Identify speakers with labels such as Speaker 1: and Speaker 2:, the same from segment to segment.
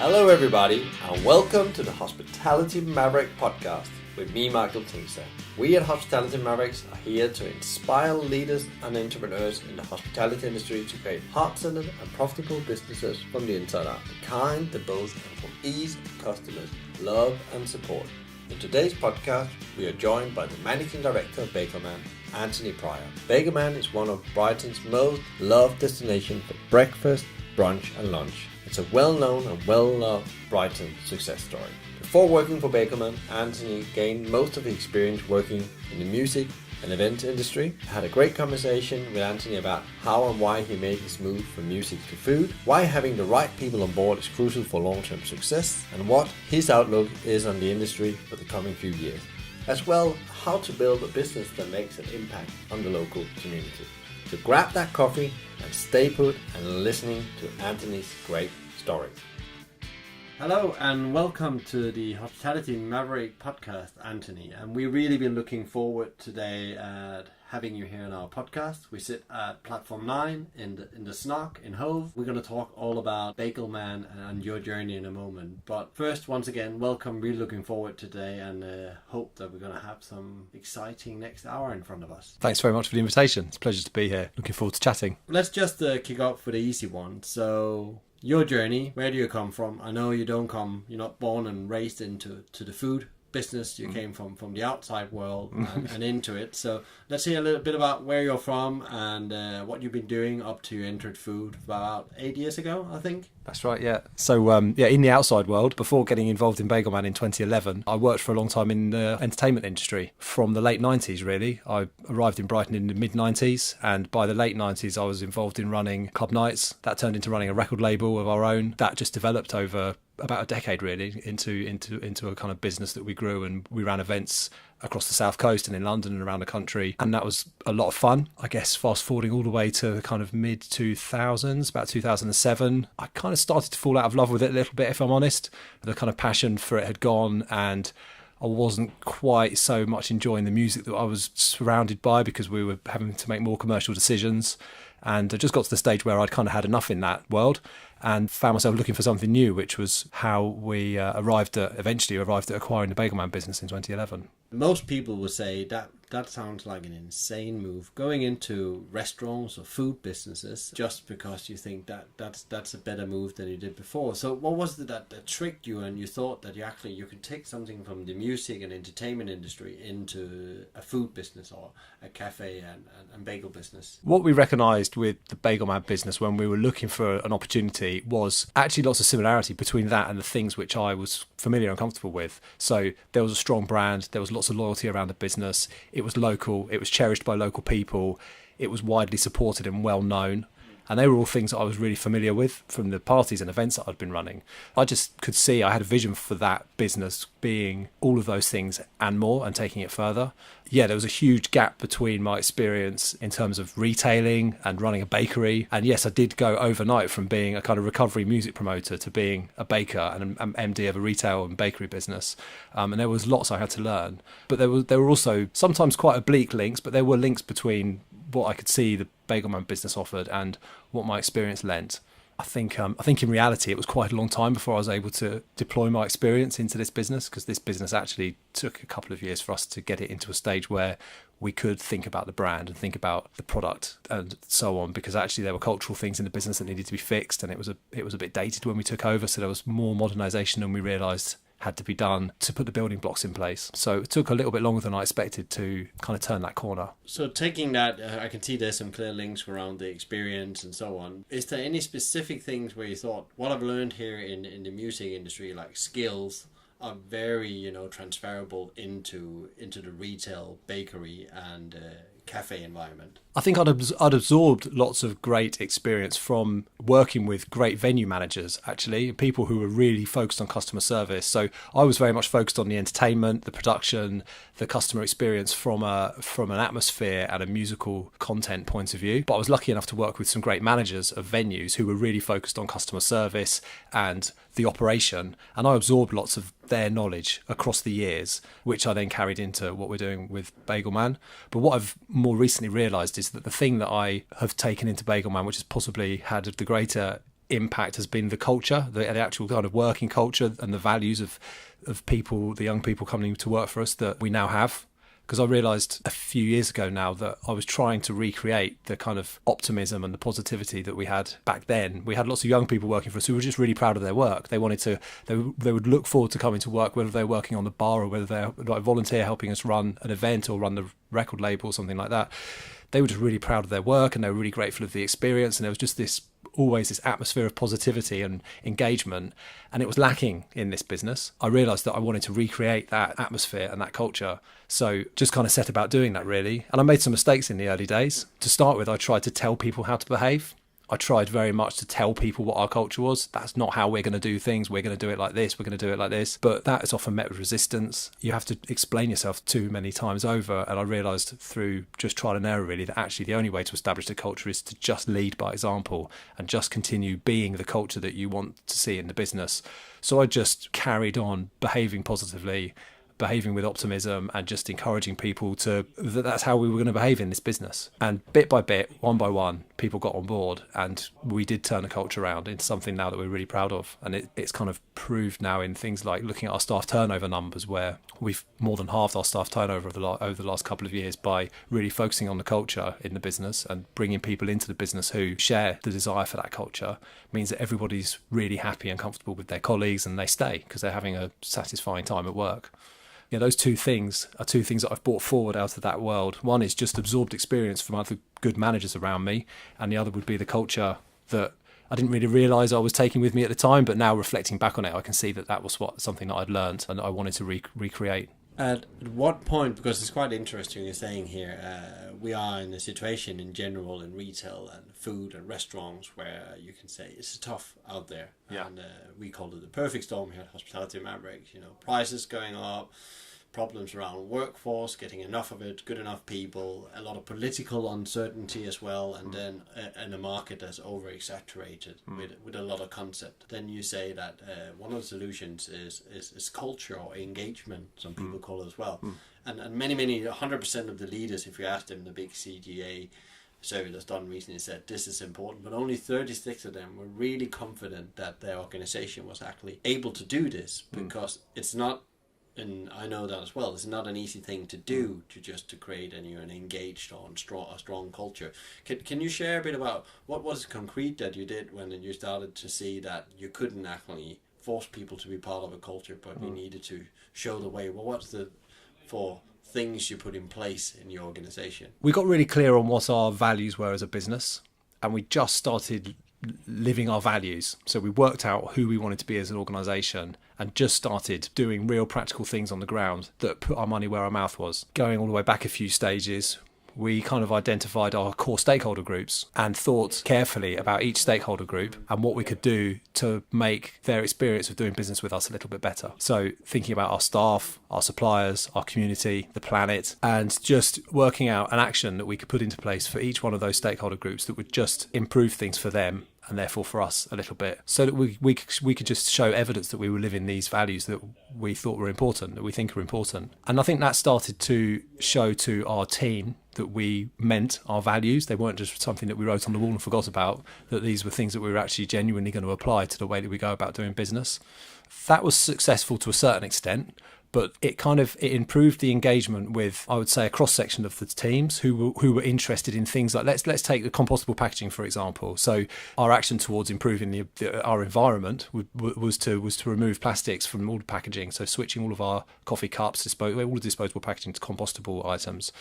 Speaker 1: Hello everybody and welcome to the Hospitality Maverick podcast with me, Michael Tingster. We at Hospitality Mavericks are here to inspire leaders and entrepreneurs in the hospitality industry to create heart-centered and profitable businesses from the inside out. The kind that both from ease of customers, love and support. In today's podcast, we are joined by the Managing Director of Bagelman, Anthony Pryor. Bagelman is one of Brighton's most loved destinations for breakfast, brunch and lunch. It's a well-known and well-loved Brighton success story. Before working for Bagelman, Anthony gained most of his experience working in the music and event industry. I had a great conversation with Anthony about how and why he made his move from music to food, why having the right people on board is crucial for long-term success, and what his outlook is on the industry for the coming few years, as well how to build a business that makes an impact on the local community. So grab that coffee and stay put and listening to Anthony's great story. Hello and welcome to the Hospitality Maverick podcast, Anthony. And we've really been looking forward today at having you here on our podcast. We sit at platform 9 in the Snock in Hove. We're going to talk all about Bagelman and your journey in a moment. But first, once again, welcome. Really looking forward today and hope that we're going to have some exciting next hour in front of us.
Speaker 2: Thanks very much for the invitation. It's a pleasure to be here. Looking forward to chatting.
Speaker 1: Let's just kick off with the easy one. So your journey, where do you come from? I know you're not born and raised into the food business. You came from the outside world and into it. So let's hear a little bit about where you're from and what you've been doing up to you entered food about 8 years ago, I think.
Speaker 2: That's right, yeah. So, in the outside world, before getting involved in Bagelman in 2011, I worked for a long time in the entertainment industry. From the late 90s, really. I arrived in Brighton in the mid-90s, and by the late 90s, I was involved in running club nights. That turned into running a record label of our own. That just developed over about a decade, really, into a kind of business that we grew, and we ran events across the south coast and in London and around the country, and that was a lot of fun. I guess fast forwarding all the way to the kind of mid 2000s, about 2007, I kind of started to fall out of love with it a little bit, if I'm honest. The kind of passion for it had gone, and I wasn't quite so much enjoying the music that I was surrounded by because we were having to make more commercial decisions. And I just got to the stage where I'd kind of had enough in that world and found myself looking for something new, which was how we eventually arrived at acquiring the Bagelman business in 2011.
Speaker 1: Most people would say that sounds like an insane move, going into restaurants or food businesses just because you think that's a better move than you did before. So what was it that tricked you and you thought that you could take something from the music and entertainment industry into a food business or a cafe and bagel business?
Speaker 2: What we recognised with the Bagelman business when we were looking for an opportunity was actually lots of similarity between that and the things which I was familiar and comfortable with. So there was a strong brand, there was lots of loyalty around the business, it was local, it was cherished by local people, it was widely supported and well known. And they were all things that I was really familiar with from the parties and events that I'd been running. I just could see I had a vision for that business being all of those things and more and taking it further. Yeah, there was a huge gap between my experience in terms of retailing and running a bakery. And yes, I did go overnight from being a kind of recovery music promoter to being a baker and an MD of a retail and bakery business. And there was lots I had to learn. But there were also sometimes quite oblique links, but there were links between what I could see the Bagelman business offered and what my experience lent. I think in reality it was quite a long time before I was able to deploy my experience into this business, because this business actually took a couple of years for us to get it into a stage where we could think about the brand and think about the product and so on, because actually there were cultural things in the business that needed to be fixed, and it was a bit dated when we took over, so there was more modernisation than we realised had to be done to put the building blocks in place. So it took a little bit longer than I expected to kind of turn that corner.
Speaker 1: So taking that, I can see there's some clear links around the experience and so on. Is there any specific things where you thought, what I've learned here in the music industry, like skills, are very, transferable into the retail, bakery and cafe environment?
Speaker 2: I think I'd absorbed lots of great experience from working with great venue managers, actually, people who were really focused on customer service. So I was very much focused on the entertainment, the production, the customer experience from an atmosphere and a musical content point of view. But I was lucky enough to work with some great managers of venues who were really focused on customer service and the operation. And I absorbed lots of their knowledge across the years, which I then carried into what we're doing with Bagelman. But what I've more recently realised is that the thing that I have taken into Bagelman, which has possibly had the greater impact has been the culture, the actual kind of working culture and the values of people, the young people coming to work for us that we now have. Because I realised a few years ago now that I was trying to recreate the kind of optimism and the positivity that we had back then. We had lots of young people working for us who were just really proud of their work. They wanted to, they would look forward to coming to work, whether they're working on the bar or whether they're like volunteer helping us run an event or run the record label or something like that. They were just really proud of their work and they were really grateful of the experience. And there was just always this atmosphere of positivity and engagement, and it was lacking in this business. I realised that I wanted to recreate that atmosphere and that culture, so just kind of set about doing that really. And I made some mistakes in the early days. To start with, I tried to tell people how to behave. I tried very much to tell people what our culture was. That's not how we're going to do things. We're going to do it like this. We're going to do it like this. But that is often met with resistance. You have to explain yourself too many times over. And I realised through just trial and error really that actually the only way to establish the culture is to just lead by example and just continue being the culture that you want to see in the business. So I just carried on behaving positively, behaving with optimism, and just encouraging people that's how we were going to behave in this business. And bit by bit, one by one, people got on board, and we did turn the culture around into something now that we're really proud of. And it's kind of proved now in things like looking at our staff turnover numbers, where we've more than halved our staff turnover over the last couple of years by really focusing on the culture in the business and bringing people into the business who share the desire for that culture. Means that everybody's really happy and comfortable with their colleagues, and they stay because they're having a satisfying time at work. You know, those two things are two things that I've brought forward out of that world. One is just absorbed experience from other good managers around me, and the other would be the culture that I didn't really realise I was taking with me at the time, but now reflecting back on it, I can see that was something that I'd learned and I wanted to recreate.
Speaker 1: At what point, because it's quite interesting you're saying here, we are in a situation in general in retail and food and restaurants where you can say it's tough out there.
Speaker 2: Yeah.
Speaker 1: And we called it the perfect storm here at Hospitality Mavericks. You know, prices going up, problems around workforce, getting enough of it, good enough people, a lot of political uncertainty as well, and then in a market that's over-exaggerated with a lot of concept. Then you say that one of the solutions is culture or engagement, some people call it as well. And many, 100% of the leaders, if you ask them, the big CGA survey that's done recently said this is important, but only 36 of them were really confident that their organization was actually able to do this, because it's not, and I know that as well, it's not an easy thing to do to create an engaged or a strong culture. Can you share a bit about what was concrete that you did when you started to see that you couldn't actually force people to be part of a culture, but you needed to show the way? Well, what's the four things you put in place in your organization?
Speaker 2: We got really clear on what our values were as a business, and we just started living our values. So we worked out who we wanted to be as an organisation and just started doing real practical things on the ground that put our money where our mouth was. Going all the way back a few stages, we kind of identified our core stakeholder groups and thought carefully about each stakeholder group and what we could do to make their experience of doing business with us a little bit better. So thinking about our staff, our suppliers, our community, the planet, and just working out an action that we could put into place for each one of those stakeholder groups that would just improve things for them and therefore for us a little bit, so that we could just show evidence that we were living these values that we thought were important, that we think are important. And I think that started to show to our team that we meant our values. They weren't just something that we wrote on the wall and forgot about, that these were things that we were actually genuinely going to apply to the way that we go about doing business. That was successful to a certain extent, but it improved the engagement with, I would say, a cross-section of the teams who were interested in things like, let's take the compostable packaging, for example. So our action towards improving our environment was to remove plastics from all the packaging, so switching all of our coffee cups, all the disposable packaging to compostable items.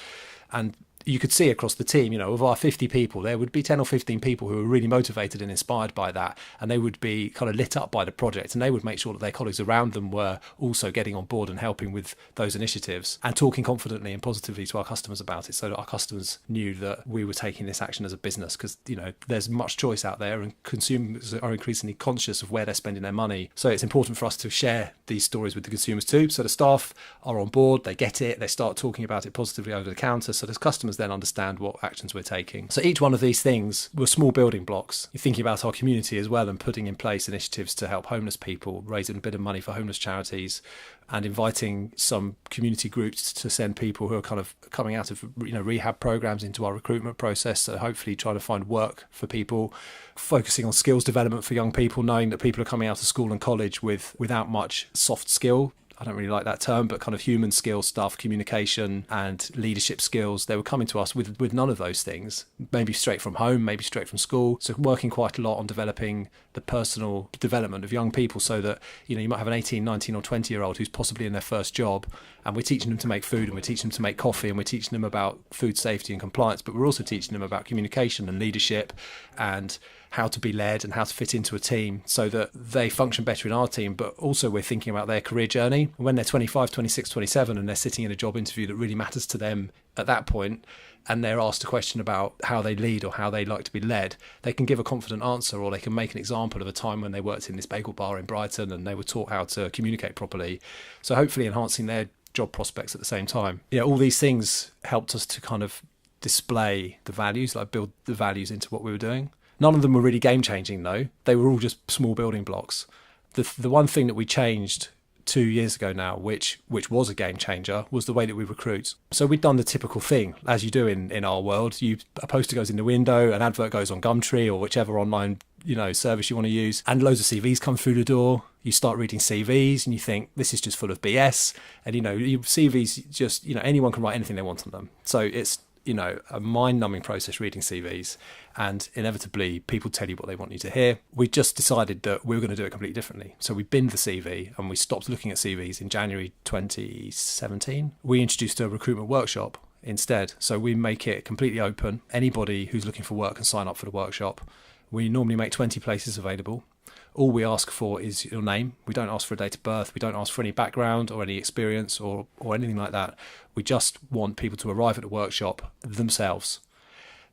Speaker 2: And you could see across the team, of our 50 people, there would be 10 or 15 people who were really motivated and inspired by that, and they would be kind of lit up by the project, and they would make sure that their colleagues around them were also getting on board and helping with those initiatives and talking confidently and positively to our customers about it, so that our customers knew that we were taking this action as a business, because there's much choice out there and consumers are increasingly conscious of where they're spending their money. So it's important for us to share these stories with the consumers too, so the staff are on board, they get it, they start talking about it positively over the counter, so the customers us then understand what actions we're taking. So each one of these things were small building blocks. You're thinking about our community as well and putting in place initiatives to help homeless people, raising a bit of money for homeless charities, and inviting some community groups to send people who are kind of coming out of rehab programs into our recruitment process. So hopefully trying to find work for people, focusing on skills development for young people, knowing that people are coming out of school and college without much soft skill. I don't really like that term, but kind of human skills stuff, communication and leadership skills. They were coming to us with none of those things, maybe straight from home, maybe straight from school. So working quite a lot on developing the personal development of young people so that, you might have an 18, 19 or 20-year-old who's possibly in their first job, and we're teaching them to make food, and we're teaching them to make coffee, and we're teaching them about food safety and compliance, but we're also teaching them about communication and leadership and how to be led and how to fit into a team so that they function better in our team. But also we're thinking about their career journey. When they're 25, 26, 27 and they're sitting in a job interview that really matters to them at that point, and they're asked a question about how they lead or how they like to be led, they can give a confident answer, or they can make an example of a time when they worked in this bagel bar in Brighton and they were taught how to communicate properly. So hopefully enhancing their job prospects at the same time. All these things helped us to kind of display the values, like build the values into what we were doing. None of them were really game-changing, though. They were all just small building blocks. The one thing that we changed 2 years ago now, which was a game changer, was the way that we recruit. So we'd done the typical thing, as you do in our world. A poster goes in the window, an advert goes on Gumtree or whichever online service you want to use, and loads of CVs come through the door. You start reading CVs and you think, this is just full of BS. And, CVs just, anyone can write anything they want on them. So it's, a mind-numbing process reading CVs, and inevitably people tell you what they want you to hear. We just decided that we were going to do it completely differently. So we binned the CV and we stopped looking at CVs in January 2017. We introduced a recruitment workshop instead. So we make it completely open. Anybody who's looking for work can sign up for the workshop. We normally make 20 places available. All we ask for is your name. We don't ask for a date of birth. We don't ask for any background or any experience or anything like that. We just want people to arrive at the workshop themselves.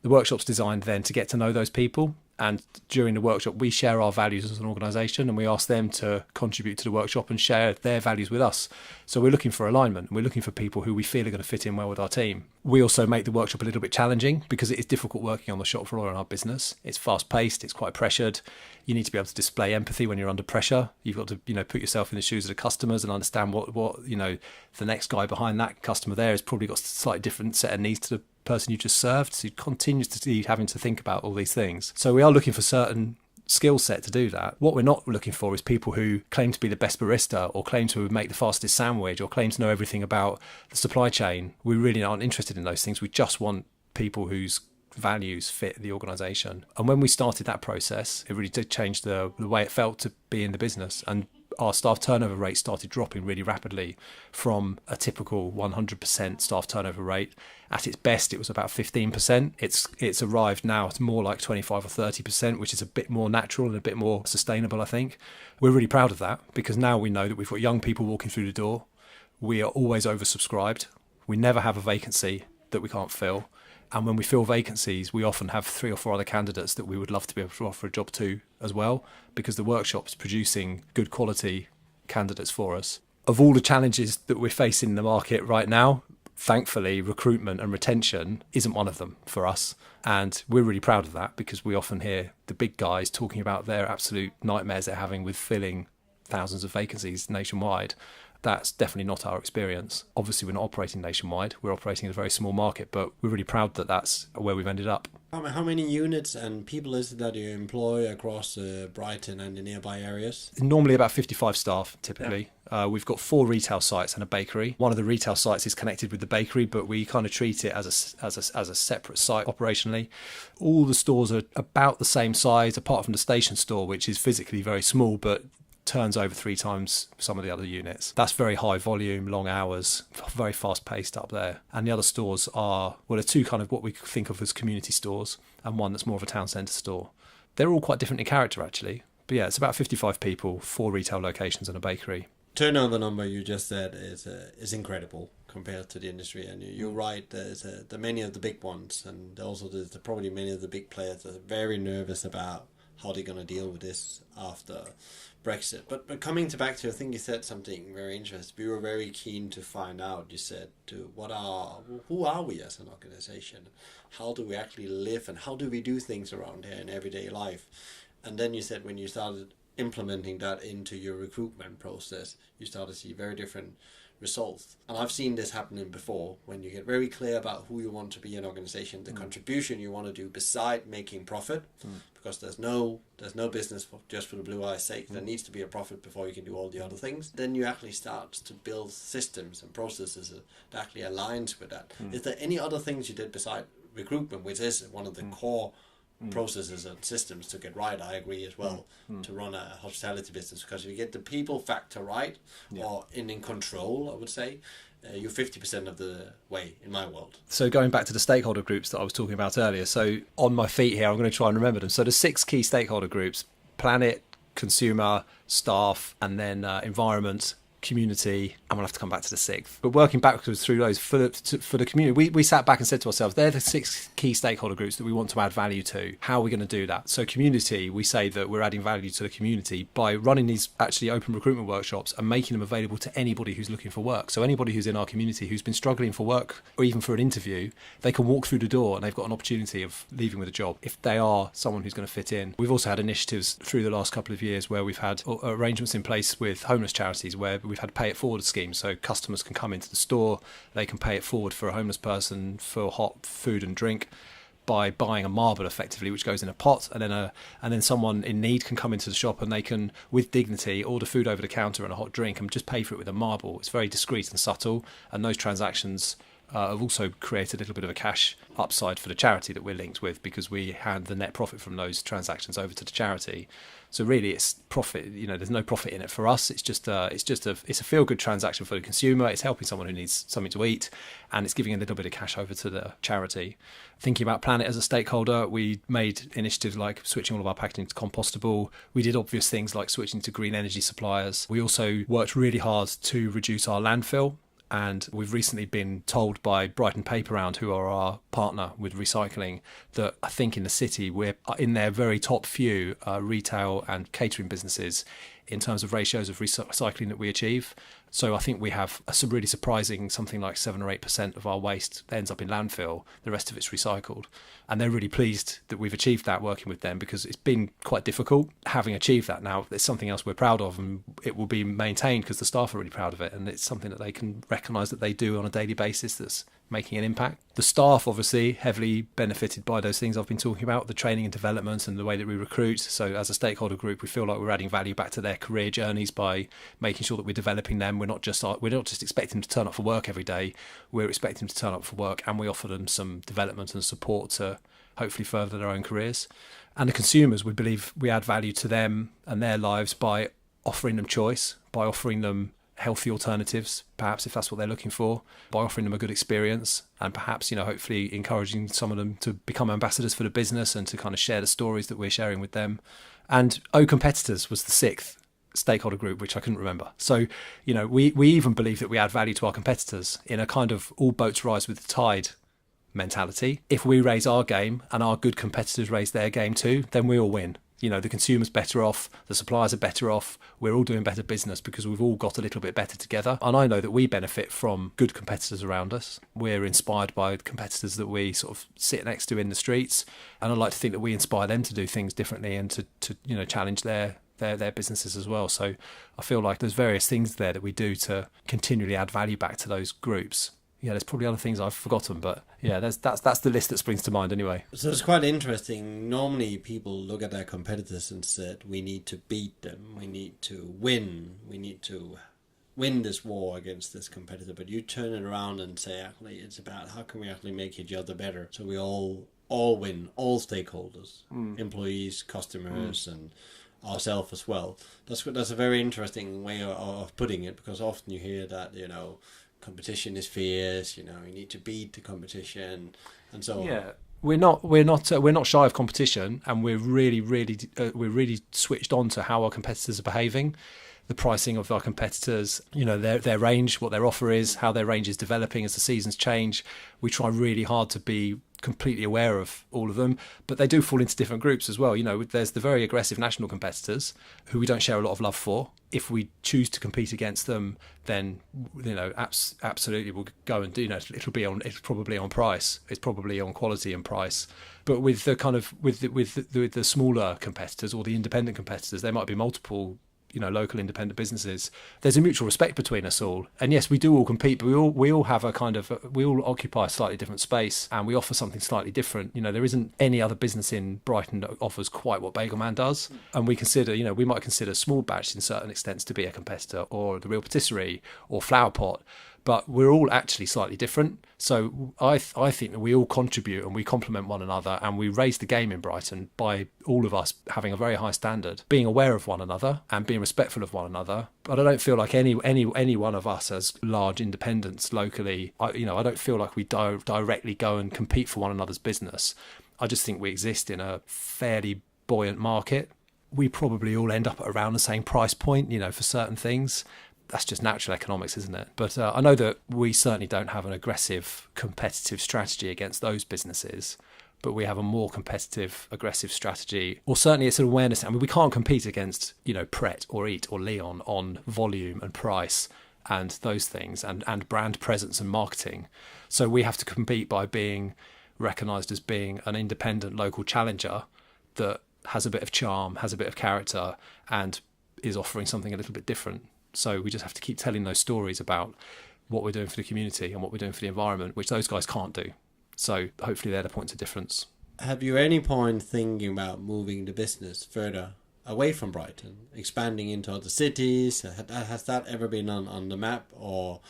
Speaker 2: The workshop's designed then to get to know those people. And during the workshop, we share our values as an organisation, and we ask them to contribute to the workshop and share their values with us. So we're looking for alignment. We're looking for people who we feel are going to fit in well with our team. We also make the workshop a little bit challenging because it is difficult working on the shop floor in our business. It's fast-paced. It's quite pressured. You need to be able to display empathy when you're under pressure. You've got to, put yourself in the shoes of the customers and understand what the next guy behind that customer there has probably got a slightly different set of needs to the person you just served. So you continue to be having to think about all these things. So we are looking for certain skill set to do that. What we're not looking for is people who claim to be the best barista or claim to make the fastest sandwich or claim to know everything about the supply chain. We really aren't interested in those things. We just want people whose values fit the organisation. And when we started that process, it really did change the way it felt to be in the business. And our staff turnover rate started dropping really rapidly from a typical 100% staff turnover rate. At its best, it was about 15%. It's arrived now at more like 25 or 30%, which is a bit more natural and a bit more sustainable, I think. We're really proud of that because now we know that we've got young people walking through the door. We are always oversubscribed. We never have a vacancy that we can't fill. And when we fill vacancies, we often have 3 or 4 other candidates that we would love to be able to offer a job to as well, because the workshop's producing good quality candidates for us. Of all the challenges that we're facing in the market right now, thankfully, recruitment and retention isn't one of them for us. And we're really proud of that because we often hear the big guys talking about their absolute nightmares they're having with filling thousands of vacancies nationwide. That's definitely not our experience. Obviously, we're not operating nationwide. We're operating in a very small market, but we're really proud that that's where we've ended up.
Speaker 1: How many units and people is it that you employ across Brighton and the nearby areas?
Speaker 2: Normally about 55 staff, typically. Yeah. We've got 4 retail sites and a bakery. One of the retail sites is connected with the bakery, but we kind of treat it as a separate site operationally. All the stores are about the same size, apart from the station store, which is physically very small, but turns over 3 times some of the other units. That's very high volume, long hours, very fast paced up there. And the other stores are, well, they're 2 kind of what we think of as community stores and one that's more of a town centre store. They're all quite different in character, actually. But yeah, it's about 55 people, 4 retail locations and a bakery.
Speaker 1: Turnover number you just said is incredible compared to the industry, and you're right. There's many of the big ones, and also there's probably many of the big players that are very nervous about how they're going to deal with this after Brexit. But coming back to, I think you said something very interesting. We were very keen to find out, you said, who are we as an organization? How do we actually live, and how do we do things around here in everyday life? And then you said when you started implementing that into your recruitment process, you start to see very different results. And I've seen this happening before, when you get very clear about who you want to be an organization, the contribution you want to do beside making profit, because there's no business just for the blue eyes sake. There needs to be a profit before you can do all the other things. Then you actually start to build systems and processes that actually aligns with that. Is there any other things you did beside recruitment, which is one of the core processes and systems to get right? I agree as well, to run a hospitality business, because if you get the people factor right, or in control, I would say, you're 50% of the way in my world.
Speaker 2: So going back to the stakeholder groups that I was talking about earlier, so on my feet here, I'm going to try and remember them. So the 6 key stakeholder groups: planet, consumer, staff, and then environment, community. I'm gonna have to come back to the 6th, but working backwards through those for the community, we sat back and said to ourselves, they're the 6 key stakeholder groups that we want to add value to. How are we going to do that? So community, we say that we're adding value to the community by running these actually open recruitment workshops and making them available to anybody who's looking for work. So anybody who's in our community who's been struggling for work, or even for an interview, they can walk through the door and they've got an opportunity of leaving with a job if they are someone who's going to fit in. We've also had initiatives through the last couple of years where we've had arrangements in place with homeless charities, where we've had pay it forward schemes. So customers can come into the store, they can pay it forward for a homeless person for hot food and drink by buying a marble effectively, which goes in a pot, and then someone in need can come into the shop and they can, with dignity, order food over the counter and a hot drink and just pay for it with a marble. It's very discreet and subtle, and those transactions have also created a little bit of a cash upside for the charity that we're linked with, because we hand the net profit from those transactions over to the charity. So really, it's profit. There's no profit in it for us. It's a feel-good transaction for the consumer. It's helping someone who needs something to eat, and it's giving a little bit of cash over to the charity. Thinking about planet as a stakeholder, we made initiatives like switching all of our packaging to compostable. We did obvious things like switching to green energy suppliers. We also worked really hard to reduce our landfill. And we've recently been told by Brighton Paperround, who are our partner with recycling, that I think in the city we're in their very top few retail and catering businesses in terms of ratios of recycling that we achieve. So I think we have some really surprising, something like 7 or 8% of our waste ends up in landfill. The rest of it's recycled. And they're really pleased that we've achieved that working with them, because it's been quite difficult having achieved that. Now, it's something else we're proud of, and it will be maintained because the staff are really proud of it. And it's something that they can recognise that they do on a daily basis that's making an impact. The staff obviously heavily benefited by those things I've been talking about, the training and development and the way that we recruit. So as a stakeholder group, we feel like we're adding value back to their career journeys by making sure that we're developing them. We're not just expecting them to turn up for work every day. We're expecting them to turn up for work, and we offer them some development and support to hopefully further their own careers. And the consumers, we believe we add value to them and their lives by offering them choice, by offering them healthy alternatives, perhaps if that's what they're looking for, by offering them a good experience, and perhaps hopefully encouraging some of them to become ambassadors for the business and to kind of share the stories that we're sharing with them. And competitors was the 6th stakeholder group, which I couldn't remember. So we even believe that we add value to our competitors in a kind of all boats rise with the tide mentality. If we raise our game and our good competitors raise their game too, then we all win. The consumer's better off, the suppliers are better off, we're all doing better business because we've all got a little bit better together. And I know that we benefit from good competitors around us. We're inspired by competitors that we sort of sit next to in the streets. And I'd like to think that we inspire them to do things differently and to challenge their businesses as well. So I feel like there's various things there that we do to continually add value back to those groups. Yeah, there's probably other things I've forgotten, but yeah, that's the list that springs to mind anyway.
Speaker 1: So it's quite interesting. Normally people look at their competitors and said, we need to beat them, we need to win this war against this competitor. But you turn it around and say, actually, it's about how can we actually make each other better so we all win, all stakeholders, employees, customers, and ourselves as well. That's a very interesting way of putting it, because often you hear that, competition is fierce, you need to beat the competition and so on.
Speaker 2: Yeah. We're not shy of competition, and we're really switched on to how our competitors are behaving, the pricing of our competitors, their range, what their offer is, how their range is developing as the seasons change. We try really hard to be completely aware of all of them, but they do fall into different groups as well. There's the very aggressive national competitors who we don't share a lot of love for. If we choose to compete against them, then absolutely we'll go and do. It's probably on price. It's probably on quality and price. But with the kind of with the smaller competitors or the independent competitors, there might be multiple local independent businesses. There's a mutual respect between us all, and yes, we do all compete, but we all have we all occupy a slightly different space, and we offer something slightly different. There isn't any other business in Brighton that offers quite what Bagelman does, and we might consider Small Batch in certain extents to be a competitor, or the Real Patisserie, or Flower Pot. But we're all actually slightly different. So I think that we all contribute and we complement one another, and we raise the game in Brighton by all of us having a very high standard, being aware of one another and being respectful of one another. But I don't feel like any one of us as large independents locally, I don't feel like we directly go and compete for one another's business. I just think we exist in a fairly buoyant market. We probably all end up at around the same price point, for certain things. That's just natural economics, isn't it? But I know that we certainly don't have an aggressive, competitive strategy against those businesses, but we have a more competitive, aggressive strategy, or certainly it's an awareness. I mean, we can't compete against, Pret or Eat or Leon on volume and price and those things and brand presence and marketing. So we have to compete by being recognised as being an independent local challenger that has a bit of charm, has a bit of character, and is offering something a little bit different. So we just have to keep telling those stories about what we're doing for the community and what we're doing for the environment, which those guys can't do. So hopefully they're the points of difference.
Speaker 3: Have you any point thinking about moving the business further away from Brighton, expanding into other cities? Has that ever been on the map? Or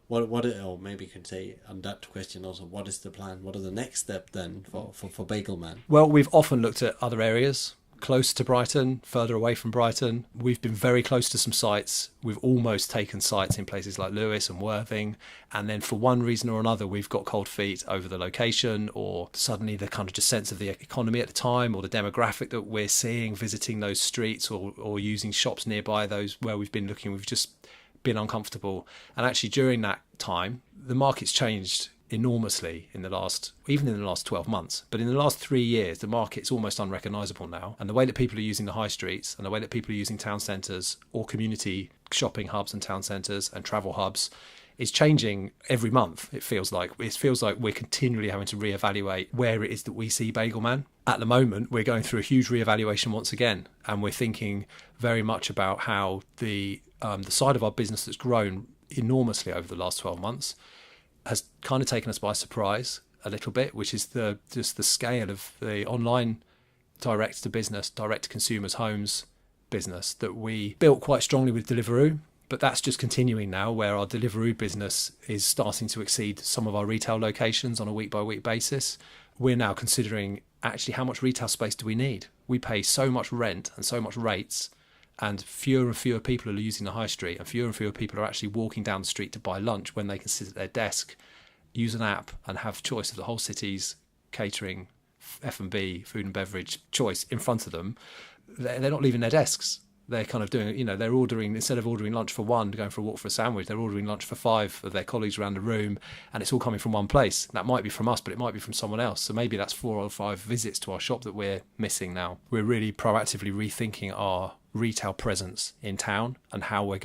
Speaker 3: or maybe you could say on that question also, what is the plan? What are the next step then for Bagelman?
Speaker 2: Well, we've often looked at other areas close to Brighton, further away from Brighton. We've been very close to some sites. We've almost taken sites in places like Lewes and Worthing, and then for one reason or another we've got cold feet over the location, or suddenly the kind of just sense of the economy at the time, or the demographic that we're seeing visiting those streets or using shops nearby those where we've been looking. We've just been uncomfortable. And actually during that time the market's changed enormously in the last 12 months. But in the last 3 years, the market's almost unrecognisable now. And the way that people are using the high streets and the way that people are using town centres or community shopping hubs and town centres and travel hubs is changing every month. It feels like we're continually having to reevaluate where it is that we see Bagelman. At the moment, we're going through a huge reevaluation once again, and we're thinking very much about how the side of our business that's grown enormously over the last 12 months has kind of taken us by surprise a little bit, which is the scale of the online direct to business, direct to consumers homes business that we built quite strongly with Deliveroo. But that's just continuing now, where our Deliveroo business is starting to exceed some of our retail locations on a week by week basis. We're now considering actually how much retail space do we need? We pay so much rent and so much rates, and fewer people are using the high street, and fewer people are actually walking down the street to buy lunch when they can sit at their desk, use an app and have choice of the whole city's catering, F&B, food and beverage choice in front of them. They're not leaving their desks. They're kind of doing, they're ordering, instead of ordering lunch for one, going for a walk for a sandwich, they're ordering lunch for 5 of their colleagues around the room, and it's all coming from one place. That might be from us, but it might be from someone else. So maybe that's 4 or 5 visits to our shop that we're missing now. We're really proactively rethinking our retail presence in town and how we're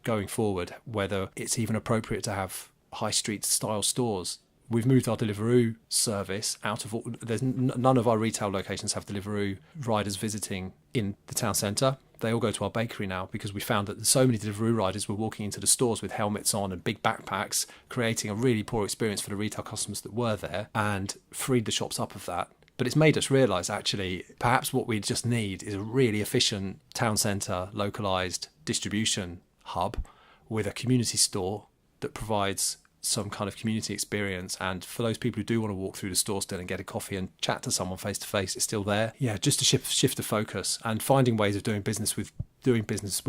Speaker 2: going forward, whether it's even appropriate to have high street style stores. We've moved our Deliveroo service out of none of our retail locations have Deliveroo riders visiting in the town centre. They all go to our bakery now, because we found that so many Deliveroo riders were walking into the stores with helmets on and big backpacks, creating a really poor experience for the retail customers that were there, and freed the shops up of that. But it's made us realise, actually, perhaps what we just need is a really efficient town centre, localised distribution hub with a community store that provides some kind of community experience. And for those people who do want to walk through the store still and get a coffee and chat to someone face to face, it's still there. Yeah, just to shift the focus and finding ways of doing business with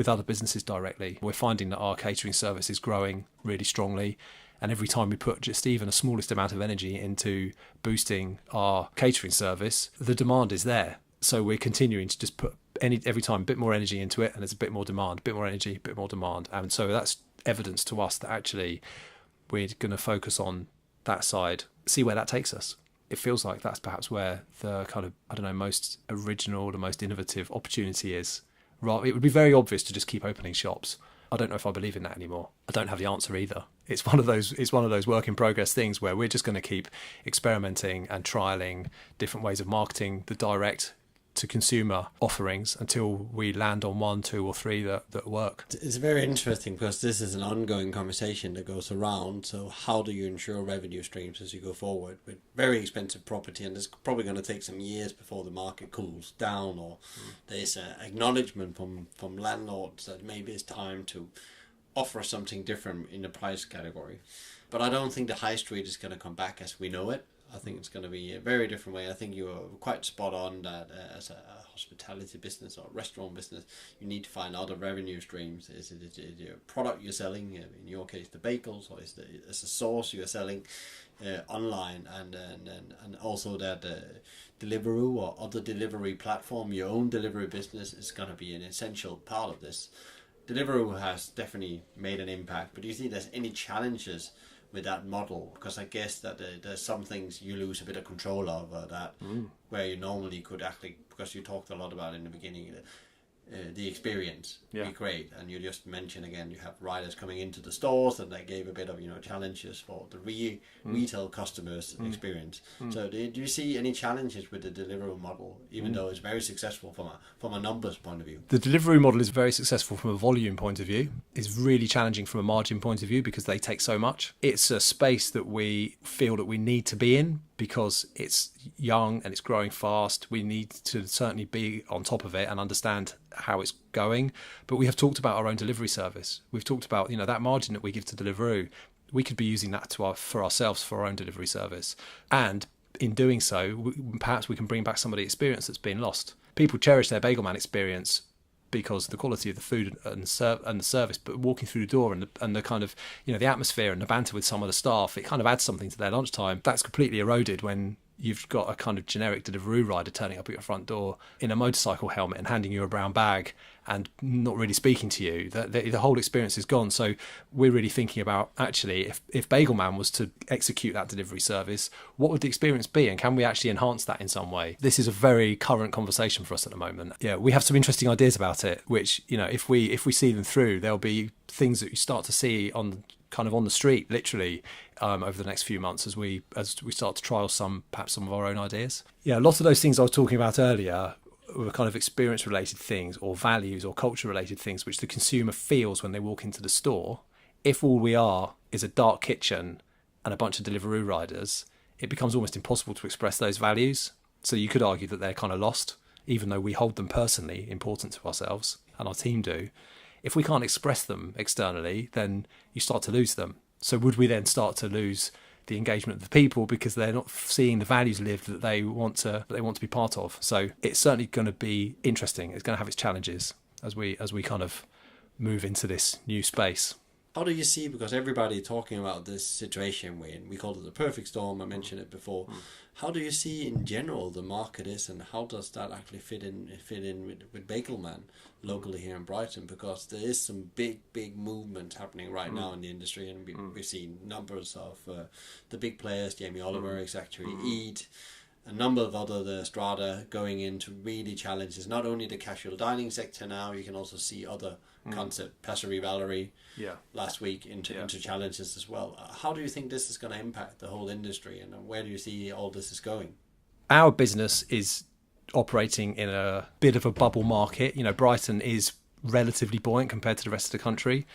Speaker 2: other businesses directly. We're finding that our catering service is growing really strongly. And every time we put just even the smallest amount of energy into boosting our catering service, the demand is there. So we're continuing to just put every time a bit more energy into it, and there's a bit more demand, a bit more energy, a bit more demand. And so that's evidence to us that actually we're going to focus on that side, see where that takes us. it feels like that's perhaps where the kind of, I don't know, most original, the most innovative opportunity is. It would be very obvious to just keep opening shops. I don't know if I believe in that anymore. I don't have the answer either. It's one of those work in progress things where we're just going to keep experimenting and trialing different ways of marketing the direct to consumer offerings until we land on 1, 2 or 3 that work.
Speaker 3: It's very interesting because this is an ongoing conversation that goes around. So how do you ensure revenue streams as you go forward with very expensive property? And it's probably going to take some years before the market cools down, or there's an acknowledgement from landlords that maybe it's time to offer something different in the price category. But I don't think the high street is going to come back as we know it. I think it's going to be a very different way. I think you are quite spot on that as a hospitality business or restaurant business, you need to find other revenue streams. Is it a product you're selling, in your case the bagels, or is a sauce you're selling online, and also that Deliveroo or other delivery platform, your own delivery business is going to be an essential part of this. Deliveroo has definitely made an impact, but do you think there's any challenges with that model? Because I guess that there's some things you lose a bit of control over where you normally could actually, because you talked a lot about in the beginning, the experience be great, and you just mentioned again you have riders coming into the stores and they gave a bit of challenges for the retail customers experience. So do you see any challenges with the Deliveroo model, even though it's very successful from a numbers point of view?
Speaker 2: The Deliveroo model is very successful from a volume point of view. It's really challenging from a margin point of view because they take so much. It's a space that we feel that we need to be in because it's young and it's growing fast. We need to certainly be on top of it and understand how it's going. But we have talked about our own delivery service. We've talked about that margin that we give to Deliveroo. We could be using that for ourselves, for our own delivery service. And in doing so, perhaps we can bring back some of the experience that's been lost. People cherish their Bagelman experience because the quality of the food and the service, but walking through the door and the kind of the atmosphere and the banter with some of the staff, it kind of adds something to their lunchtime. That's completely eroded when you've got a kind of generic Deliveroo rider turning up at your front door in a motorcycle helmet and handing you a brown bag and not really speaking to you. The whole experience is gone. So we're really thinking about, actually, if Bagelman was to execute that delivery service, what would the experience be, and can we actually enhance that in some way? This is a very current conversation for us at the moment. Yeah, we have some interesting ideas about it, which, if we see them through, there'll be things that you start to see on the street, literally, over the next few months as we start to trial perhaps some of our own ideas. Yeah, a lot of those things I was talking about earlier were kind of experience-related things or values or culture-related things which the consumer feels when they walk into the store. If all we are is a dark kitchen and a bunch of Deliveroo riders, it becomes almost impossible to express those values. So you could argue that they're kind of lost, even though we hold them personally important to ourselves, and our team do. If we can't express them externally, then you start to lose them. So would we then start to lose the engagement of the people because they're not seeing the values lived that they want to be part of? So it's certainly going to be interesting. It's going to have its challenges as we kind of move into this new space.
Speaker 3: How do you see, because everybody talking about this situation, we call it the perfect storm, I mentioned it before. How do you see in general the market is, and how does that actually fit in with Bagelman locally here in Brighton? Because there is some big movement happening right now in the industry, and we've seen numbers of the big players, Jamie Oliver, Exactory, Eat, a number of other strata going into really challenges, not only the casual dining sector now, you can also see other concept, Passery Valerie last week into challenges as well. How do you think this is going to impact the whole industry, and where do you see all this is going?
Speaker 2: Our business is operating in a bit of a bubble market. Brighton is relatively buoyant compared to the rest of the country.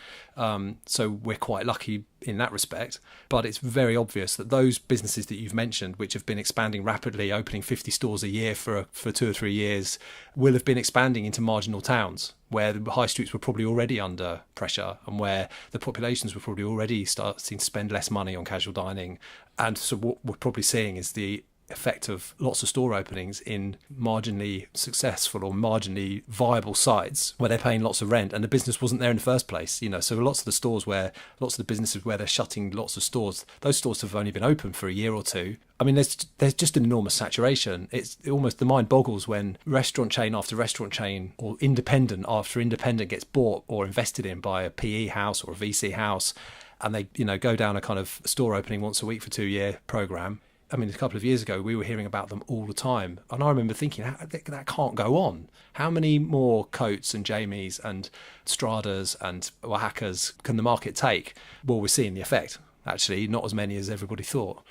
Speaker 2: So we're quite lucky in that respect. But it's very obvious that those businesses that you've mentioned, which have been expanding rapidly, opening 50 stores a year for 2 or 3 years, will have been expanding into marginal towns where the high streets were probably already under pressure and where the populations were probably already starting to spend less money on casual dining. And so what we're probably seeing is the effect of lots of store openings in marginally successful or marginally viable sites where they're paying lots of rent and the business wasn't there in the first place. So lots of the businesses where they're shutting lots of stores, those stores have only been open for a year or two. I mean, there's just an enormous saturation. It's almost, the mind boggles when restaurant chain after restaurant chain or independent after independent gets bought or invested in by a PE house or a VC house, and they go down a kind of store opening once a week for 2-year program. I mean, a couple of years ago, we were hearing about them all the time. And I remember thinking, that can't go on. How many more Coates and Jamies and Stradas and Oaxacas can the market take? Well, we're seeing the effect, actually, not as many as everybody thought.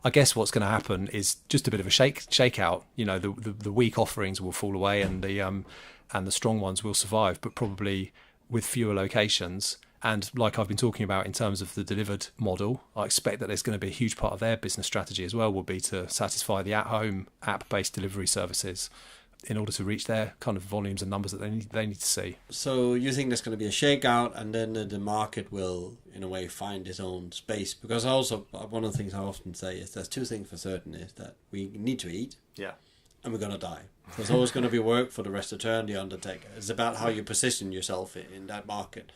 Speaker 2: I guess what's going to happen is just a bit of a shakeout. You know, the weak offerings will fall away and the strong ones will survive, but probably with fewer locations. And like I've been talking about in terms of the delivered model, I expect that there's going to be a huge part of their business strategy as well will be to satisfy the at-home app-based delivery services in order to reach their kind of volumes and numbers that they need to see.
Speaker 3: So you think there's going to be a shakeout, and then the market will, in a way, find its own space? Because also, one of the things I often say is there's two things for certain, is that we need to eat.
Speaker 2: Yeah.
Speaker 3: And we're going to die. There's always going to be work for the restaurateur and the undertaker. It's about how you position yourself in that market.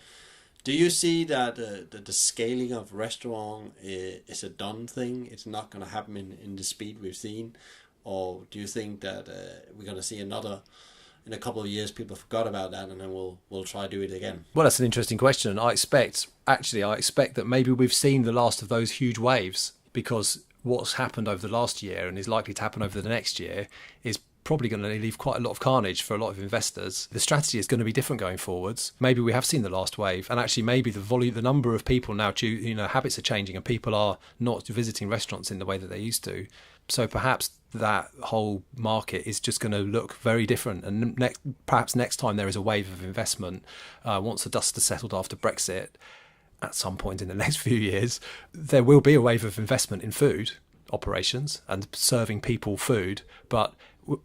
Speaker 3: Do you see that the scaling of restaurant is a done thing? It's not going to happen in the speed we've seen? Or do you think that we're going to see another, in a couple of years, people forgot about that and then we'll try to do it again?
Speaker 2: Well, that's an interesting question. I expect that maybe we've seen the last of those huge waves, because what's happened over the last year and is likely to happen over the next year is probably going to leave quite a lot of carnage for a lot of investors. The strategy is going to be different going forwards. Maybe we have seen the last wave, and actually maybe the number of people now habits are changing and people are not visiting restaurants in the way that they used to. So perhaps that whole market is just going to look very different. And perhaps next time there is a wave of investment, once the dust has settled after Brexit, at some point in the next few years, there will be a wave of investment in food operations and serving people food. But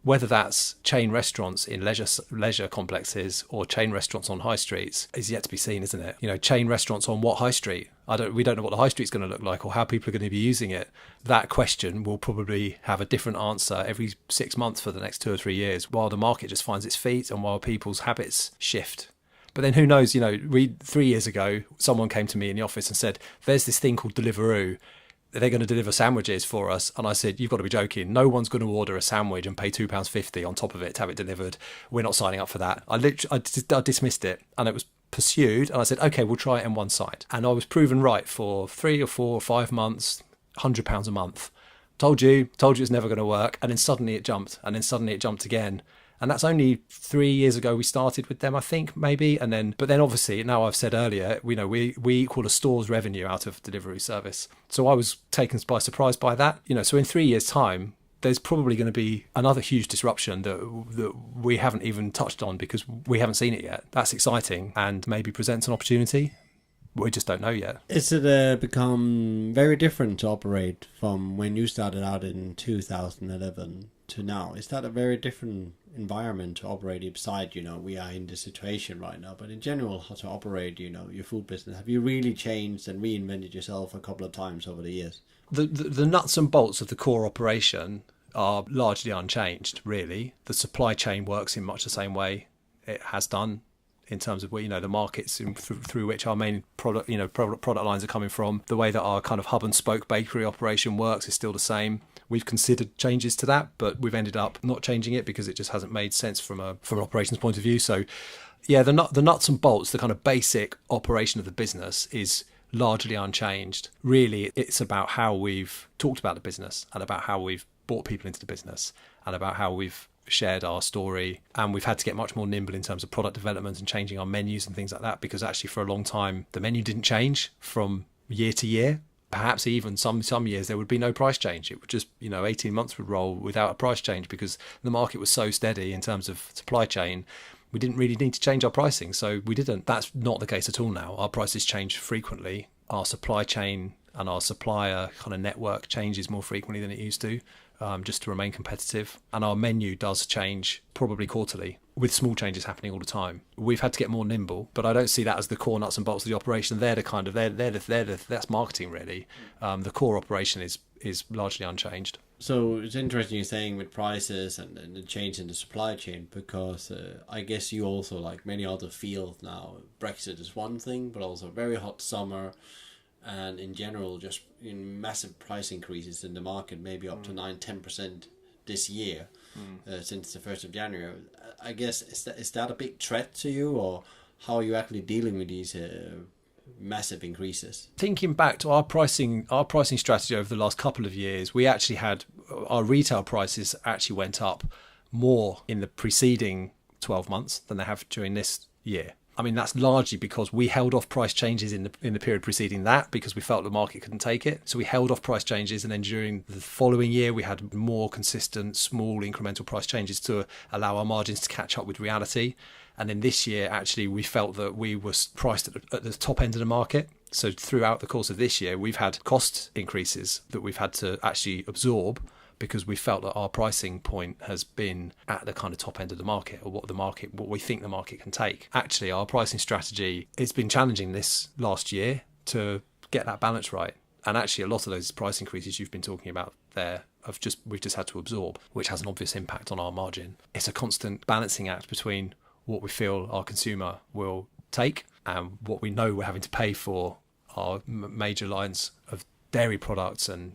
Speaker 2: whether that's chain restaurants in leisure complexes or chain restaurants on high streets is yet to be seen, isn't it? You know, chain restaurants on what high street? We don't know what the high street's going to look like or how people are going to be using it. That question will probably have a different answer every 6 months for the next 2 or 3 years, while the market just finds its feet and while people's habits shift. But then who knows, 3 years ago, someone came to me in the office and said, there's this thing called Deliveroo. They're going to deliver sandwiches for us. And I said, you've got to be joking. No one's going to order a sandwich and pay £2.50 on top of it to have it delivered. We're not signing up for that. I dismissed it, and it was pursued. And I said, okay, we'll try it on one side. And I was proven right for 3 or 4 or 5 months, £100 a month. Told you it's never going to work. And then suddenly it jumped, and then suddenly it jumped again. And that's only 3 years ago we started with them, I think, maybe. But then obviously, now I've said earlier, we equal a store's revenue out of delivery service. So I was taken by surprise by that. So in 3 years' time, there's probably going to be another huge disruption that we haven't even touched on because we haven't seen it yet. That's exciting and maybe presents an opportunity. We just don't know yet.
Speaker 3: Is it become very different to operate from when you started out in 2011 to now? Is that a very different environment to operate beside, we are in this situation right now, but in general, how to operate, your food business? Have you really changed and reinvented yourself a couple of times over the years?
Speaker 2: The nuts and bolts of the core operation are largely unchanged, really. The supply chain works in much the same way it has done in terms of the markets through which our main product lines are coming from. The way that our kind of hub and spoke bakery operation works is still the same. We've considered changes to that, but we've ended up not changing it because it just hasn't made sense from an operations point of view. So, yeah, the nuts and bolts, the kind of basic operation of the business is largely unchanged. Really, it's about how we've talked about the business and about how we've brought people into the business and about how we've shared our story, and we've had to get much more nimble in terms of product development and changing our menus and things like that, because actually for a long time the menu didn't change from year to year. Perhaps even some years there would be no price change. It would just 18 months would roll without a price change because the market was so steady in terms of supply chain. We didn't really need to change our pricing, so we didn't. That's not the case at all now. Our prices change frequently. Our supply chain and our supplier kind of network changes more frequently than it used to, just to remain competitive. And our menu does change probably quarterly, with small changes happening all the time. We've had to get more nimble, but I don't see that as the core nuts and bolts of the operation. That's marketing really. The core operation is largely unchanged.
Speaker 3: So it's interesting you're saying with prices and the change in the supply chain, because I guess you also, like many other fields now, Brexit is one thing, but also very hot summer, and in general just massive price increases in the market, maybe up to 9-10% this year, since the 1st of January. I guess is that a big threat to you, or how are you actually dealing with these massive increases.
Speaker 2: Thinking back to our pricing strategy over the last couple of years, we actually had our retail prices actually went up more in the preceding 12 months than they have during this year. I mean, that's largely because we held off price changes in the period preceding that because we felt the market couldn't take it. So we held off price changes, and then during the following year, we had more consistent, small incremental price changes to allow our margins to catch up with reality. And then this year, actually, we felt that we were priced at the top end of the market. So throughout the course of this year, we've had cost increases that we've had to actually absorb because we felt that our pricing point has been at the kind of top end of the market, or what we think the market can take. Actually, our pricing strategy, it's been challenging this last year to get that balance right. And actually, a lot of those price increases you've been talking about there we've just had to absorb, which has an obvious impact on our margin. It's a constant balancing act between what we feel our consumer will take and what we know we're having to pay for our major lines of dairy products and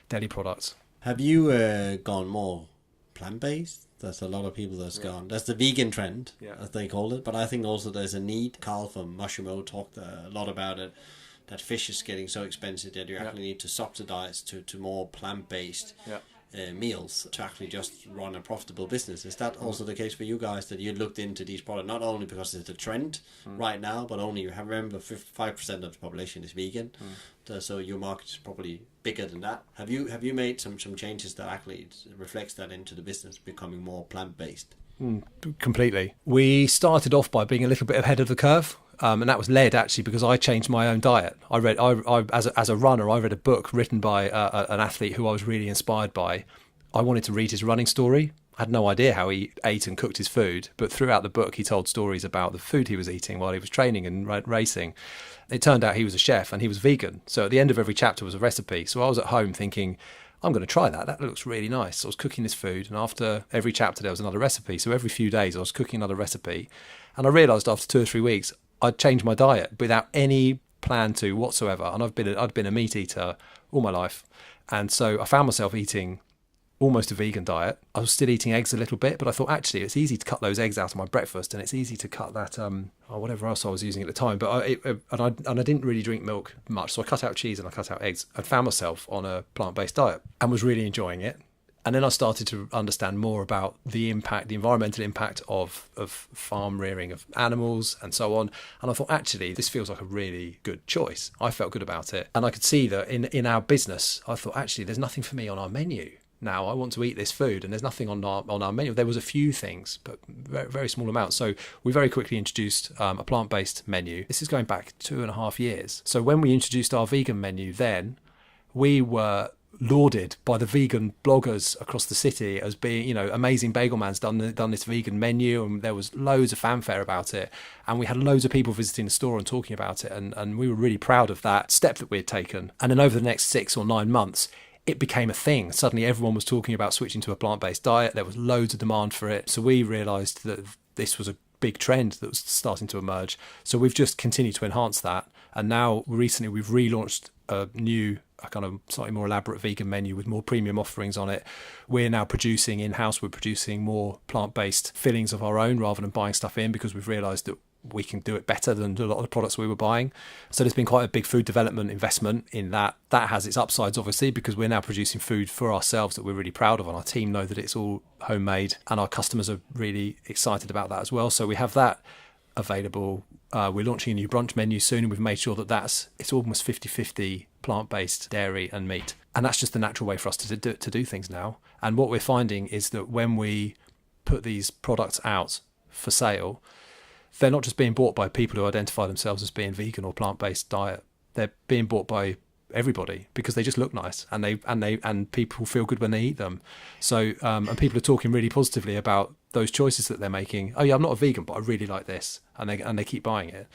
Speaker 2: deli products.
Speaker 3: Have you gone more plant-based? There's a lot of people that's gone. That's the vegan trend, as they call it. But I think also there's a need. Carl from Mushroom O talked a lot about it, that fish is getting so expensive that you actually need to subsidize to more plant-based meals to actually just run a profitable business. Is that also the case for you guys, that you looked into these products not only because it's a trend right now, but only you have, remember, 5% of the population is vegan, so your market is probably bigger than that. Have you made some changes that actually reflects that into the business becoming more plant-based?
Speaker 2: Completely. We started off by being a little bit ahead of the curve. And that was led actually because I changed my own diet. As a runner, I read a book written by an athlete who I was really inspired by. I wanted to read his running story. I had no idea how he ate and cooked his food, but throughout the book, he told stories about the food he was eating while he was training and racing. It turned out he was a chef and he was vegan. So at the end of every chapter was a recipe. So I was at home thinking, I'm going to try that. That looks really nice. So I was cooking this food, and after every chapter, there was another recipe. So every few days, I was cooking another recipe. And I realised after 2 or 3 weeks, I'd changed my diet without any plan to whatsoever. And I'd been a meat eater all my life. And so I found myself eating almost a vegan diet. I was still eating eggs a little bit, but I thought actually it's easy to cut those eggs out of my breakfast, and it's easy to cut that or whatever else I was using at the time. But I didn't really drink milk much, so I cut out cheese and I cut out eggs. I found myself on a plant-based diet and was really enjoying it. And then I started to understand more about the environmental impact of farm rearing of animals and so on. And I thought, actually, this feels like a really good choice. I felt good about it. And I could see that in our business, I thought, actually, there's nothing for me on our menu. Now I want to eat this food, and there's nothing on our menu. There was a few things, but very, very small amounts. So we very quickly introduced a plant-based menu. This is going back 2.5 years. So when we introduced our vegan menu, then we were lauded by the vegan bloggers across the city as being, amazing. Bagelman's done this vegan menu, and there was loads of fanfare about it, and we had loads of people visiting the store and talking about it, and we were really proud of that step that we had taken. And then over the next 6 or 9 months, it became a thing. Suddenly everyone was talking about switching to a plant-based diet. There was loads of demand for it. So we realised that this was a big trend that was starting to emerge. So we've just continued to enhance that. And now recently we've relaunched a kind of slightly more elaborate vegan menu with more premium offerings on it. We're now producing in-house, we're producing more plant-based fillings of our own rather than buying stuff in, because we've realised that we can do it better than a lot of the products we were buying. So there's been quite a big food development investment in that. That has its upsides, obviously, because we're now producing food for ourselves that we're really proud of, and our team know that it's all homemade, and our customers are really excited about that as well. So we have that available. We're launching a new brunch menu soon, and we've made sure that it's almost 50-50 plant-based dairy and meat. And that's just the natural way for us to do things now. And what we're finding is that when we put these products out for sale, they're not just being bought by people who identify themselves as being vegan or plant-based diet. They're being bought by everybody because they just look nice, and people feel good when they eat them. So and people are talking really positively about those choices that they're making. Oh yeah, I'm not a vegan, but I really like this, and they keep buying it.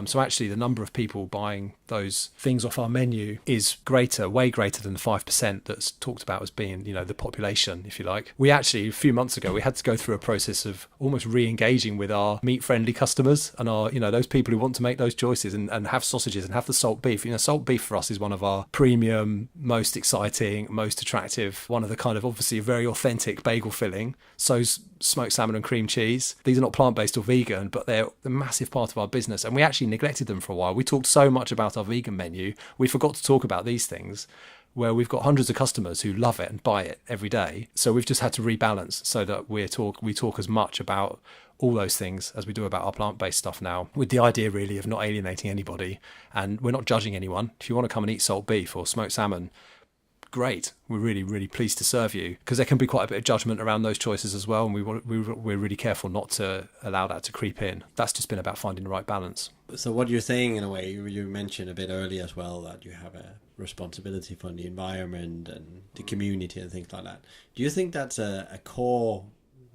Speaker 2: So actually, the number of people buying those things off our menu is way greater than the 5% that's talked about as being, the population, if you like. We actually, a few months ago, we had to go through a process of almost re-engaging with our meat-friendly customers and our, those people who want to make those choices and have sausages and have the salt beef. Salt beef for us is one of our premium, most exciting, most attractive, one of the kind of obviously a very authentic bagel filling. So smoked salmon and cream cheese. These are not plant-based or vegan, but they're a massive part of our business. And we actually neglected them for a while. We talked so much about our vegan menu, we forgot to talk about these things, where we've got hundreds of customers who love it and buy it every day. So we've just had to rebalance so that we talk as much about all those things as we do about our plant-based stuff now, with the idea really of not alienating anybody. And we're not judging anyone. If you want to come and eat salt beef or smoked salmon, great, we're really, really pleased to serve you, because there can be quite a bit of judgment around those choices as well, and we're really careful not to allow that to creep in. That's just been about finding the right balance.
Speaker 3: So what you're saying, in a way, you mentioned a bit earlier as well that you have a responsibility for the environment and the community and things like that. Do you think that's a core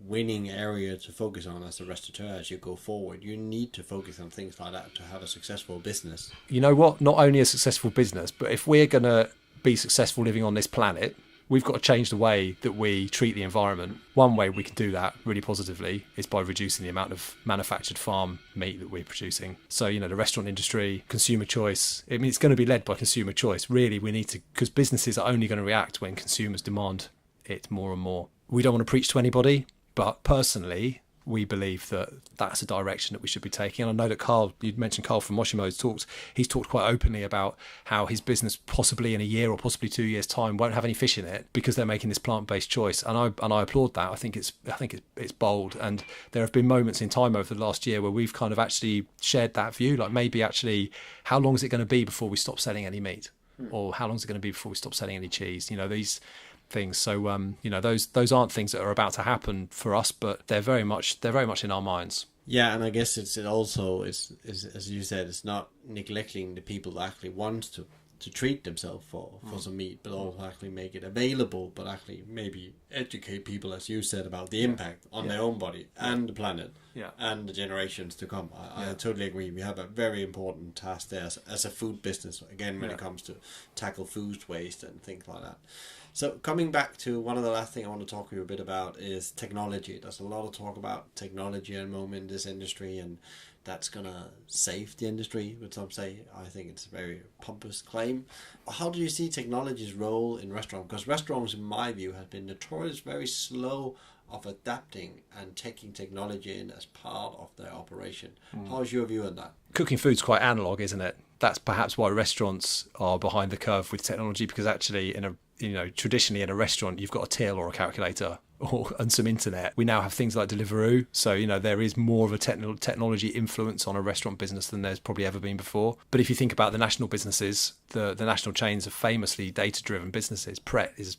Speaker 3: winning area to focus on as a restaurateur as you go forward? You need to focus on things like that to have a successful business.
Speaker 2: You know what? Not only a successful business, but if we're going to be successful living on this planet, we've got to change the way that we treat the environment. One way we can do that really positively is by reducing the amount of manufactured farm meat that we're producing. So, the restaurant industry, consumer choice, it's going to be led by consumer choice. Really, we need to, because businesses are only going to react when consumers demand it more and more. We don't want to preach to anybody, but personally, we believe that that's a direction that we should be taking. And I know that Carl, you'd mentioned Carl from Moshimo's he's talked quite openly about how his business possibly in a year or possibly 2 years' time won't have any fish in it because they're making this plant-based choice. And I applaud that. I think it's bold. And there have been moments in time over the last year where we've kind of actually shared that view, like maybe actually how long is it going to be before we stop selling any meat? Or how long is it going to be before we stop selling any cheese? These things. So those aren't things that are about to happen for us, but they're very much in our minds.
Speaker 3: Yeah, and I guess it also is as you said, it's not neglecting the people that actually want to treat themselves for some meat, but also actually make it available, but actually maybe educate people, as you said, about the impact on their own body and the planet and the generations to come. I totally agree. We have a very important task there as a food business, again, when it comes to tackle food waste and things like that. So coming back to one of the last things I want to talk to you a bit about is technology. There's a lot of talk about technology at the moment in this industry, and that's going to save the industry, would some say. I think it's a very pompous claim. How do you see technology's role in restaurants? Because restaurants, in my view, have been notorious very slow of adapting and taking technology in as part of their operation. How's your view on that?
Speaker 2: Cooking food's quite analog, isn't it? That's perhaps why restaurants are behind the curve with technology, because actually traditionally in a restaurant you've got a till or a calculator and some internet. We now have things like Deliveroo, so there is more of a technology influence on a restaurant business than there's probably ever been before. But if you think about the national businesses, the national chains are famously data-driven businesses. Pret is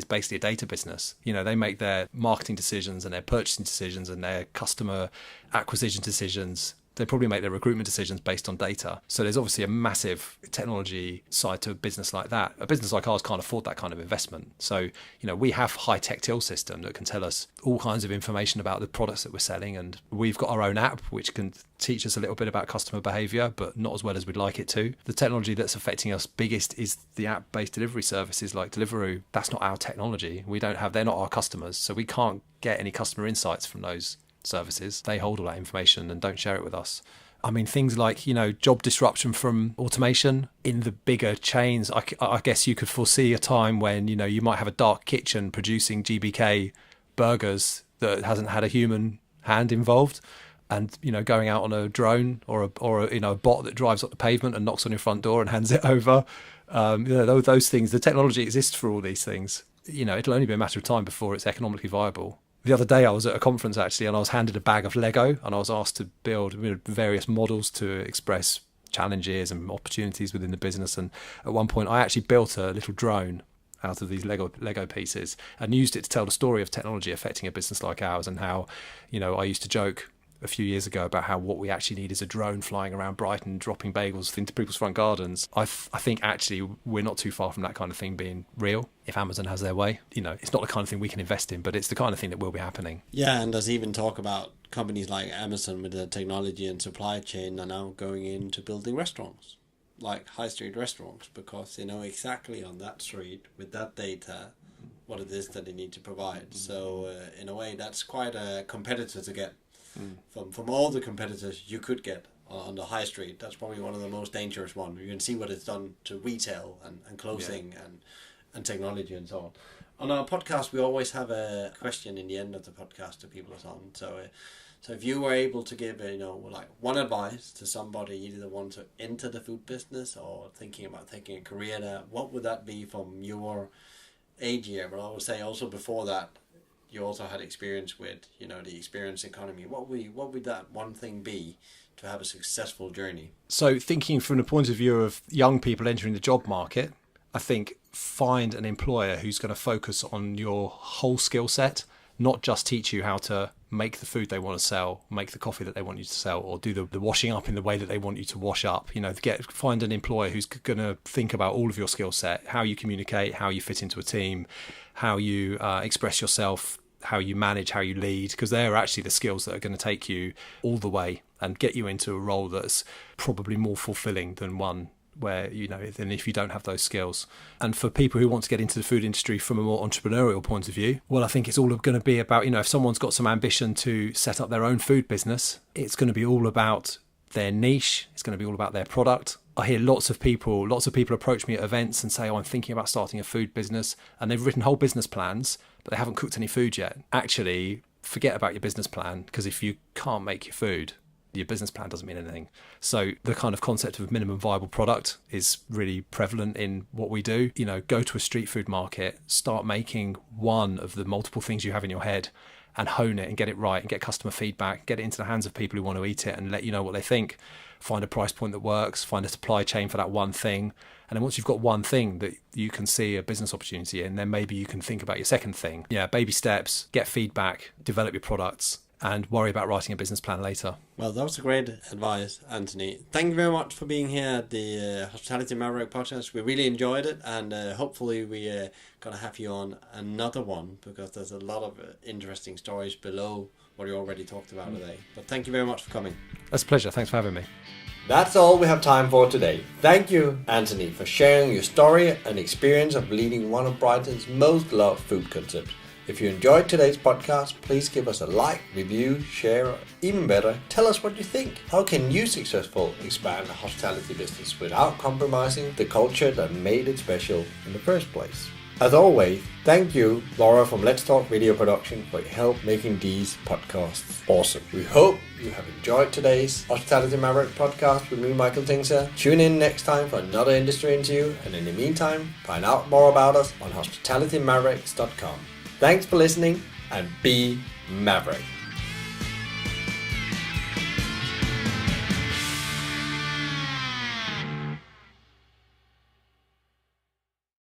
Speaker 2: basically a data business. They make their marketing decisions and their purchasing decisions and their customer acquisition decisions. They probably make their recruitment decisions based on data. So there's obviously a massive technology side to a business like that. A business like ours can't afford that kind of investment. So, we have high-tech till system that can tell us all kinds of information about the products that we're selling. And we've got our own app, which can teach us a little bit about customer behaviour, but not as well as we'd like it to. The technology that's affecting us biggest is the app-based delivery services like Deliveroo. That's not our technology. They're not our customers. So we can't get any customer insights from those services. They hold all that information and don't share it with us. I mean, things like, job disruption from automation in the bigger chains. I guess you could foresee a time when, you might have a dark kitchen producing GBK burgers that hasn't had a human hand involved, and, going out on a drone or a bot that drives up the pavement and knocks on your front door and hands it over. Those things, the technology exists for all these things. It'll only be a matter of time before it's economically viable. The other day I was at a conference actually, and I was handed a bag of Lego, and I was asked to build various models to express challenges and opportunities within the business. And at one point I actually built a little drone out of these Lego pieces and used it to tell the story of technology affecting a business like ours, and how, I used to joke a few years ago about how what we actually need is a drone flying around Brighton, dropping bagels into people's front gardens. I think actually we're not too far from that kind of thing being real if Amazon has their way. It's not the kind of thing we can invest in, but it's the kind of thing that will be happening.
Speaker 3: Yeah, and there's even talk about companies like Amazon with the technology and supply chain are now going into building restaurants, like high street restaurants, because they know exactly on that street with that data what it is that they need to provide. So in a way, that's quite a competitor to get. From all the competitors you could get on the high street, that's probably one of the most dangerous ones. You can see what it's done to retail and clothing and technology and so on. On our podcast, we always have a question in the end of the podcast to people who's on. So if you were able to give, like one advice to somebody either that wants to enter the food business or thinking about taking a career there, what would that be from your age here? But I would say also before that, you also had experience with, the experience economy. What would that one thing be to have a successful journey?
Speaker 2: So thinking from the point of view of young people entering the job market, I think find an employer who's going to focus on your whole skill set, not just teach you how to make the food they want to sell, make the coffee that they want you to sell, or do the washing up in the way that they want you to wash up. Find an employer who's going to think about all of your skill set, how you communicate, how you fit into a team, how you express yourself, how you manage, how you lead, because they're actually the skills that are going to take you all the way and get you into a role that's probably more fulfilling than one where, than if you don't have those skills. And for people who want to get into the food industry from a more entrepreneurial point of view, well, I think it's all going to be about, if someone's got some ambition to set up their own food business, it's going to be all about their niche. It's going to be all about their product. I hear lots of people approach me at events and say, I'm thinking about starting a food business, and they've written whole business plans, but they haven't cooked any food yet. Actually, forget about your business plan, because if you can't make your food, your business plan doesn't mean anything. So the kind of concept of minimum viable product is really prevalent in what we do. Go to a street food market, start making one of the multiple things you have in your head and hone it and get it right and get customer feedback, get it into the hands of people who want to eat it and let you know what they think. Find a price point that works, find a supply chain for that one thing. And then once you've got one thing that you can see a business opportunity in, then maybe you can think about your second thing. Yeah, baby steps, get feedback, develop your products, and worry about writing a business plan later.
Speaker 3: Well, that was a great advice, Anthony. Thank you very much for being here at the Hospitality Maverick podcast. We really enjoyed it, and hopefully we're going to have you on another one, because there's a lot of interesting stories below what you already talked about today. But thank you very much for coming.
Speaker 2: That's a pleasure. Thanks for having me.
Speaker 1: That's all we have time for today. Thank you, Anthony, for sharing your story and experience of leading one of Brighton's most loved food concepts. If you enjoyed today's podcast, please give us a like, review, share, or even better, tell us what you think. How can you successfully expand a hospitality business without compromising the culture that made it special in the first place? As always, thank you, Laura from Let's Talk Video Production, for your help making these podcasts awesome. We hope you have enjoyed today's Hospitality Maverick podcast with me, Michael Tingser. Tune in next time for another industry interview, and in the meantime, find out more about us on hospitalitymavericks.com. Thanks for listening, and be Maverick.